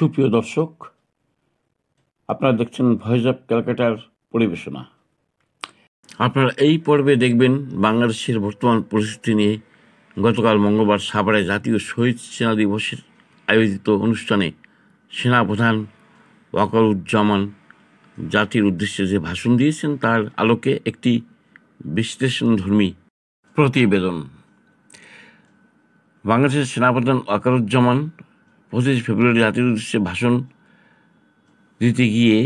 সুপ্রিয় দর্শক, আপনারা দেখছেন ভয়েস অব ক্যালকাটার পরিবেশনা। আপনারা এই পর্বে দেখবেন বাংলাদেশের বর্তমান পরিস্থিতি নিয়ে গতকাল মঙ্গলবার সাভারে জাতীয় শহীদ সেনা দিবসের আয়োজিত অনুষ্ঠানে সেনাপ্রধান ওয়াকারুজ্জামান জাতির উদ্দেশ্যে যে ভাষণ দিয়েছেন তার আলোকে একটি বিশ্লেষণধর্মী প্রতিবেদন। বাংলাদেশের সেনাপ্রধান ওয়াকারুজ্জামান 25 ফেব্রুয়ারি জাতির উদ্দেশ্যে ভাষণ দিতে গিয়ে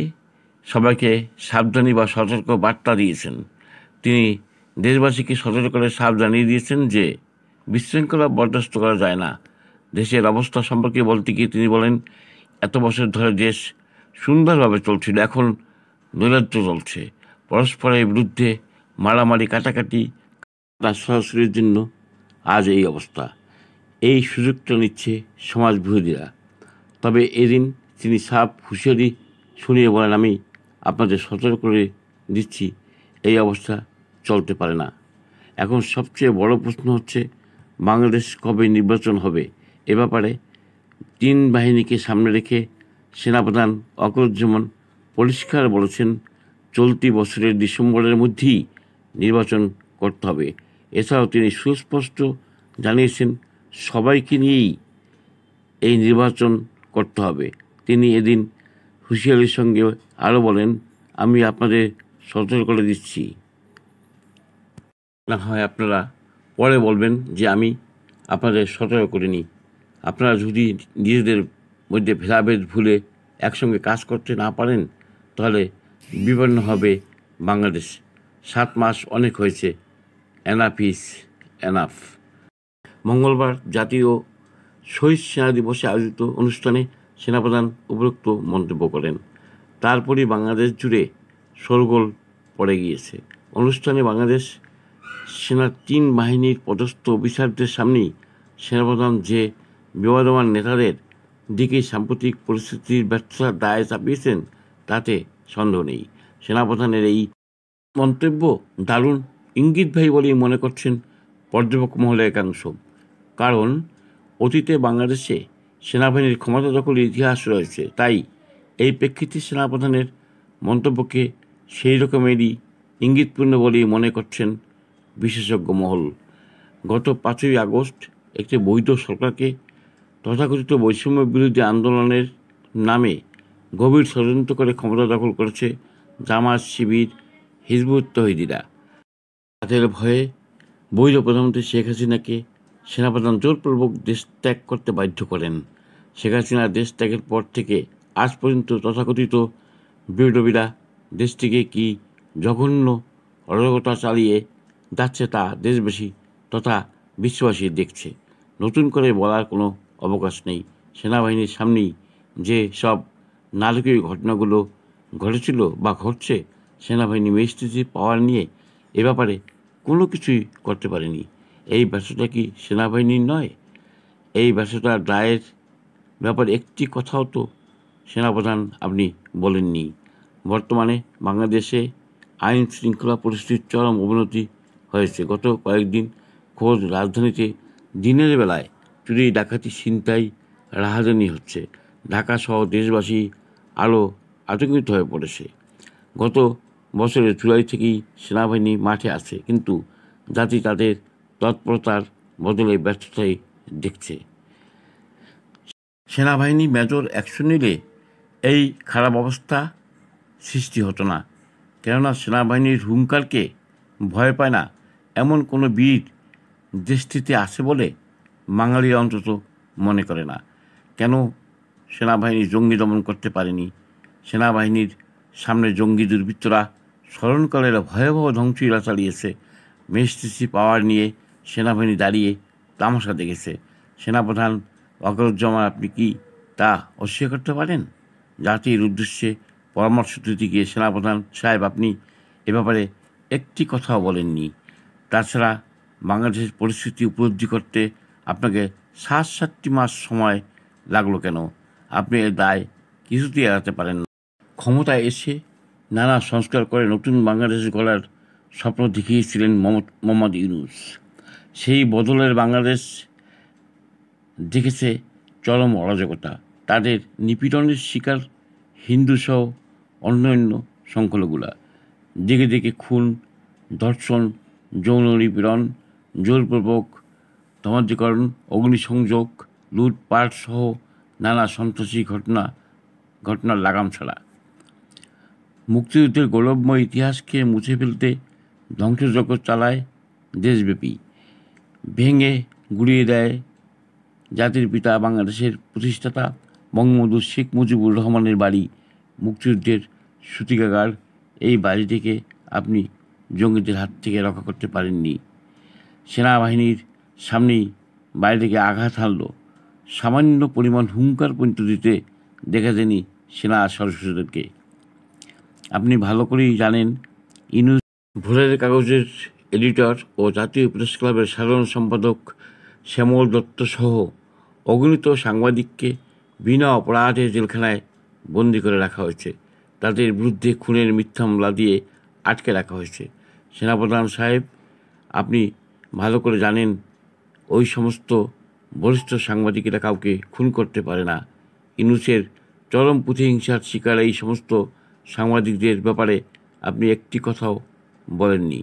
সবাইকে সাবধানী বা সতর্ক বার্তা দিয়েছেন। তিনি দেশবাসীকে সতর্ক করে জানিয়ে দিয়েছেন যে বিশৃঙ্খলা বরদাস্ত করা যায় না। দেশের অবস্থা সম্পর্কে বলতে গিয়ে তিনি বলেন, এত বছর ধরে দেশ সুন্দরভাবে চলছিল, এখন নৈরাজ্য চলছে। পরস্পরের বিরুদ্ধে মারামারি, কাটাকাটি, সরাসরির জন্য আজ এই অবস্থা। এই সুযোগটা নিচ্ছে সমাজ বিরোধীরা। তবে এদিন তিনি সাফ হুঁশিয়ারি শুনিয়ে বলেন, আমি আপনাদের সতর্ক করে দিচ্ছি, এই অবস্থা চলতে পারে না। এখন সবচেয়ে বড় প্রশ্ন হচ্ছে বাংলাদেশ কবে নির্বাচন হবে। এ ব্যাপারে 3 বাহিনীকে সামনে রেখে সেনাপ্রধান ওয়াকারুজ্জামান পরিষ্কার বলেছেন, চলতি বছরের ডিসেম্বরের মধ্যেই নির্বাচন করতে হবে। এছাড়াও তিনি সুস্পষ্ট জানিয়েছেন সবাইকে নিয়েই এই নির্বাচন করতে হবে। তিনি এদিন হুঁশিয়ারির সঙ্গে আরও বলেন, আমি আপনাদের সতর্ক করে দিচ্ছি, না হয় আপনারা পরে বলবেন যে আমি আপনাদের সতর্ক করিনি। আপনারা যদি নিজেদের মধ্যে ভেদাভেদ ভুলে একসঙ্গে কাজ করতে না পারেন তাহলে বিপন্ন হবে বাংলাদেশ। 7 মাস অনেক হয়েছে, এনাফ ইজ এনাফ। মঙ্গলবার জাতীয় শহীদ সেনা দিবসে আয়োজিত অনুষ্ঠানে সেনাপ্রধান উপরোক্ত মন্তব্য করেন। তারপরই বাংলাদেশ জুড়ে শোরগোল পড়ে গিয়েছে। অনুষ্ঠানে বাংলাদেশ সেনার 3 বাহিনীর পদস্থ অফিসারদের সামনেই সেনাপ্রধান যে বিবাদমান নেতাদের দিকে সাম্প্রতিক পরিস্থিতির ব্যর্থতার দায় চাপিয়েছেন তাতে সন্দেহ নেই। সেনাপ্রধানের এই মন্তব্য দারুণ ইঙ্গিতবাহী বলেই মনে করছেন পর্যবেক্ষক মহলের একাংশ। কারণ অতীতে বাংলাদেশে সেনাবাহিনীর ক্ষমতা দখলের ইতিহাস রয়েছে। তাই এই প্রেক্ষিতে সেনাপ্রধানের মন্তব্যকে সেই রকমেরই ইঙ্গিতপূর্ণ বলেই মনে করছেন বিশেষজ্ঞ মহল। গত 5ই আগস্ট একটি বৈধ সরকারকে তথাকথিত বৈষম্য বিরোধী আন্দোলনের নামে গভীর ষড়যন্ত্র করে ক্ষমতা দখল করেছে জামায়াত, শিবির, হিজবুত তহিদিরা। তাদের ভয়ে বৈধ প্রধানমন্ত্রী শেখ হাসিনাকে সেনাপ্রধান জোরপূর্বক দেশ ত্যাগ করতে বাধ্য করেন। শেখ হাসিনা দেশ ত্যাগের পর থেকে আজ পর্যন্ত তথাকথিত বিপ্লবীরা দেশটিকে কি জঘন্য অরাজকতা চালিয়ে যাচ্ছে তা দেশবাসী তথা বিশ্ববাসী দেখছে। নতুন করে বলার কোনো অবকাশ নেই। সেনাবাহিনীর সামনেই যে সব নাটকীয় ঘটনাগুলো ঘটেছিল বা ঘটছে, সেনাবাহিনী ম্যাজিস্ট্রেসি পাওয়ার নিয়ে এ ব্যাপারে কোনো কিছুই করতে পারেনি। এই ব্যর্থতা কি সেনাবাহিনীর নয়? এই ব্যর্থতার দায়ের ব্যাপারে একটি কথাও তো সেনাপ্রধান আপনি বলেননি। বর্তমানে বাংলাদেশে আইন শৃঙ্খলা পরিস্থিতির চরম অবনতি হয়েছে। গত কয়েকদিন খোদ রাজধানীতে দিনের বেলায় চুরি, ডাকাতি, ছিনতাই, রাহাজানি হচ্ছে। ঢাকা সহ দেশবাসী আরও আতঙ্কিত হয়ে পড়েছে। গত বছরের জুলাই থেকেই সেনাবাহিনী মাঠে আছে, কিন্তু জাতি তাদের তৎপরতার বদলে ব্যর্থতাই দেখছে। সেনাবাহিনী মেজর অ্যাকশন নিলে এই খারাপ অবস্থা সৃষ্টি হতো না। কেননা সেনাবাহিনীর হুঙ্কারকে ভয় পায় না এমন কোনো বীর দেশটিতে আছে বলে বাঙালিরা অন্তত মনে করে না। কেন সেনাবাহিনী জঙ্গি দমন করতে পারেনি? সেনাবাহিনীর সামনে জঙ্গি দুর্বৃত্তরা স্মরণকালের ভয়াবহ ধ্বংসলীলা চালিয়েছে। ম্যাজিস্ট্রেসি পাওয়ার নিয়ে সেনাবাহিনী দাঁড়িয়ে তামাশা দেখেছে। সেনাপ্রধান ওয়াকারুজ্জামান আপনি কি তা অস্বীকার করতে পারেন? জাতির উদ্দেশ্যে পরামর্শ দিতে গিয়ে সেনাপ্রধান সাহেব আপনি এ ব্যাপারে একটি কথাও বলেননি। তাছাড়া বাংলাদেশের পরিস্থিতি উপলব্ধি করতে আপনাকে 7-7টি মাস সময় লাগলো কেন? আপনি এর দায় কিছুতেই এড়াতে পারেন না। ক্ষমতায় এসে নানা সংস্কার করে নতুন বাংলাদেশ গড়ার স্বপ্ন দেখিয়েছিলেন মোহাম্মদ ইউনূস। সেই বদলের বাংলাদেশ দেখেছে চরম অরাজকতা। তাদের নিপীড়নের শিকার হিন্দুসহ অন্যান্য সংখ্যালঘুরা। দিকে দিকে খুন, ধর্ষণ, যৌন নিপীড়ন, জোরপূর্বক সমাজীকরণ, অগ্নিসংযোগ, লুটপাট সহ নানা সন্ত্রাসী ঘটনার লাগাম ছাড়া। মুক্তিযুদ্ধের গৌরবময় ইতিহাসকে মুছে ফেলতে ধ্বংসযজ্ঞ চালায় দেশব্যাপী, ভেঙে গুড়িয়ে দেয় জাতির পিতা বাংলাদেশের প্রতিষ্ঠাতা বঙ্গবন্ধু শেখ মুজিবুর রহমানের বাড়ি, মুক্তিযুদ্ধের সূতিকাগার। এই বাড়িটিকে আপনি জঙ্গিদের হাত থেকে রক্ষা করতে পারেননি। সেনাবাহিনীর সামনেই বাড়িটিকে আঘাত হানল। সামান্য পরিমাণ হুঙ্কার পর্যন্ত দিতে দেখা যায়নি সেনা সদস্যদেরকে। আপনি ভালো করেই জানেন, ইউনূস ভোরের কাগজের এডিটর ও জাতীয় প্রেস ক্লাবের সাধারণ সম্পাদক শ্যামল দত্ত সহ অগণিত সাংবাদিককে বিনা অপরাধে জেলখানায় বন্দি করে রাখা হয়েছে। তাদের বিরুদ্ধে খুনের মিথ্যা মামলা দিয়ে আটকে রাখা হয়েছে। সেনাপ্রধান সাহেব, আপনি ভালো করে জানেন, ওই সমস্ত বরিষ্ঠ সাংবাদিকেরা কাউকে খুন করতে পারে না। ইউনূসের চরম প্রতিহিংসার শিকার এই সমস্ত সাংবাদিকদের ব্যাপারে আপনি একটি কথাও বলেননি।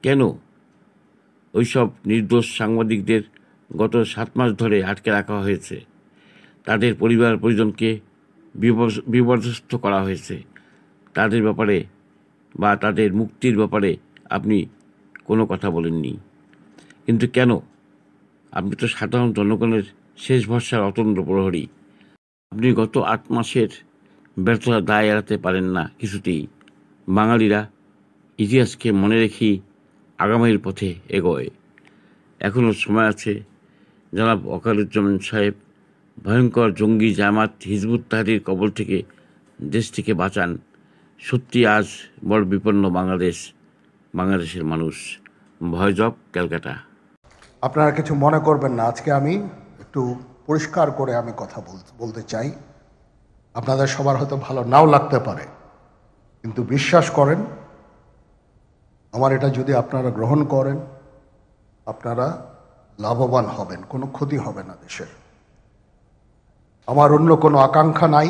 কেন ওইসব নির্দোষ সাংবাদিকদের গত 7 মাস ধরে আটকে রাখা হয়েছে? তাদের পরিবার পরিজনকে বিপর্যস্ত করা হয়েছে। তাদের ব্যাপারে বা তাদের মুক্তির ব্যাপারে আপনি কোনো কথা বলেননি। কিন্তু কেন? আপনি তো সাধারণ জনগণের শেষ ভরসার অতন্দ্র প্রহরী। আপনি গত 8 মাসের ব্যর্থতা দায় এড়াতে পারেন না কিছুতেই। বাঙালিরা ইতিহাসকে মনে রেখেই আগামীর পথে এগোয়। এখনও সময় আছে। জনাব ওয়াকারুজ্জামান সাহেব, ভয়ঙ্কর জঙ্গি জামাত হিজবুত তাহরীর কবল থেকে দেশটিকে বাঁচান। সত্যি আজ বড় বিপন্ন বাংলাদেশের মানুষ। ভয়জব, ক্যালকাটা। আপনারা কিছু মনে করবেন না, আজকে আমি একটু পরিষ্কার করে আমি কথা বলতে চাই। আপনাদের সবার হয়তো ভালো নাও লাগতে পারে, কিন্তু বিশ্বাস করেন, আমার এটা যদি আপনারা গ্রহণ করেন, আপনারা লাভবান হবেন, কোনো ক্ষতি হবে না দেশের। আমার অন্য কোনো আকাঙ্ক্ষা নাই।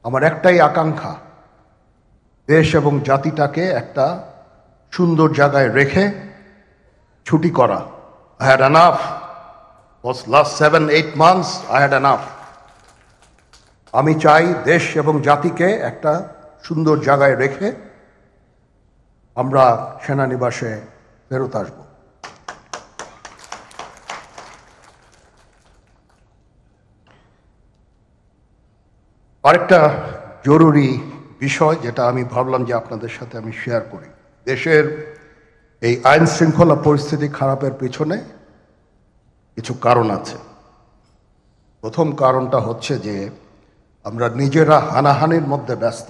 আমার একটাই আকাঙ্ক্ষা, দেশ এবং জাতিটাকে একটা সুন্দর জায়গায় রেখে ছুটি করা। I had enough. Was last 7-8 months I had enough. আমি চাই দেশ এবং জাতিকে একটা সুন্দর জায়গায় রেখে আমরা সেনানিবাসে ফেরত আসব। আরেকটা জরুরি বিষয় যেটা আমি ভাবলাম যে আপনাদের সাথে আমি শেয়ার করি। দেশের এই আইন শৃঙ্খলা পরিস্থিতি খারাপের পিছনে কিছু কারণ আছে। প্রথম কারণটা হচ্ছে যে আমরা নিজেরা হানাহানির মধ্যে ব্যস্ত,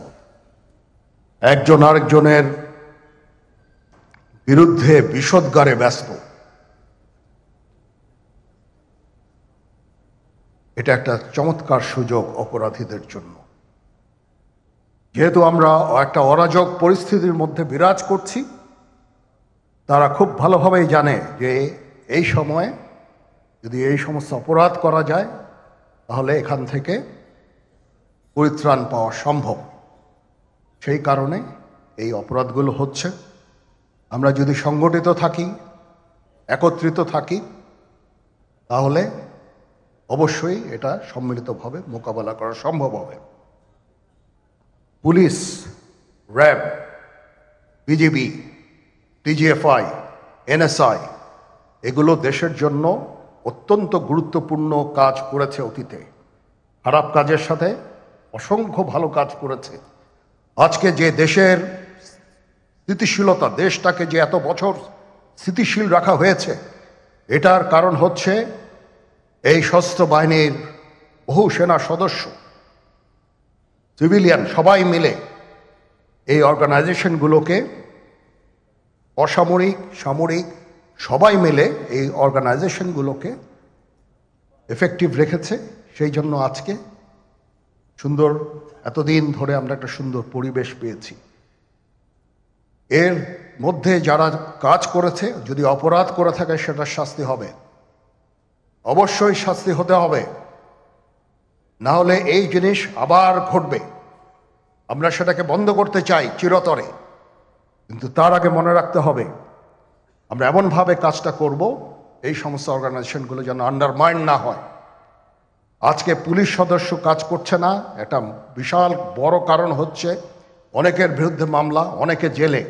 একজন আরেকজনের বিরুদ্ধে বিষোদ্গারে ব্যস্ত। এটা একটা চমৎকার সুযোগ অপরাধীদের জন্য। যেহেতু আমরা একটা অরাজক পরিস্থিতির মধ্যে বিরাজ করছি, তারা খুব ভালোভাবেই জানে যে এই সময়ে যদি এই সমস্ত অপরাধ করা যায় তাহলে এখান থেকে পরিত্রাণ পাওয়া সম্ভব। সেই কারণে এই অপরাধগুলো হচ্ছে। আমরা যদি সংগঠিত থাকি, একত্রিত থাকি, তাহলে অবশ্যই এটা সম্মিলিতভাবে মোকাবেলা করা সম্ভব হবে। Police, RAB, BGB, TGFI, NSI এগুলো দেশের জন্য অত্যন্ত গুরুত্বপূর্ণ কাজ করেছে অতীতে। খারাপ কাজের সাথে অসংখ্য ভালো কাজ করেছে। আজকে যে দেশের স্থিতিশীলতা, দেশটাকে যে এত বছর স্থিতিশীল রাখা হয়েছে, এটার কারণ হচ্ছে এই সশস্ত্র বাহিনীর বহু সেনা সদস্য, সিভিলিয়ান সবাই মিলে এই অর্গানাইজেশনগুলোকে, অসামরিক, সামরিক সবাই মিলে এই অর্গানাইজেশনগুলোকে এফেক্টিভ রেখেছে। সেই জন্য আজকে সুন্দর, এতদিন ধরে আমরা একটা সুন্দর পরিবেশ পেয়েছি। এর মধ্যে যারা কাজ করেছে, যদি অপরাধ করে থাকে সেটার শাস্তি হবে, অবশ্যই শাস্তি হতে হবে। না হলে এই জিনিস আবার ঘটবে। আমরা সেটাকে বন্ধ করতে চাই চিরতরে, কিন্তু তার আগে মনে রাখতে হবে আমরা এমনভাবে কাজটা করব এই সমস্ত অর্গানাইজেশনগুলো যেন আন্ডারমাইন না হয়। আজকে পুলিশ সদস্য কাজ করছে না, এটা বিশাল বড় কারণ হচ্ছে অনেকের বিরুদ্ধে মামলা, অনেকে জেলে।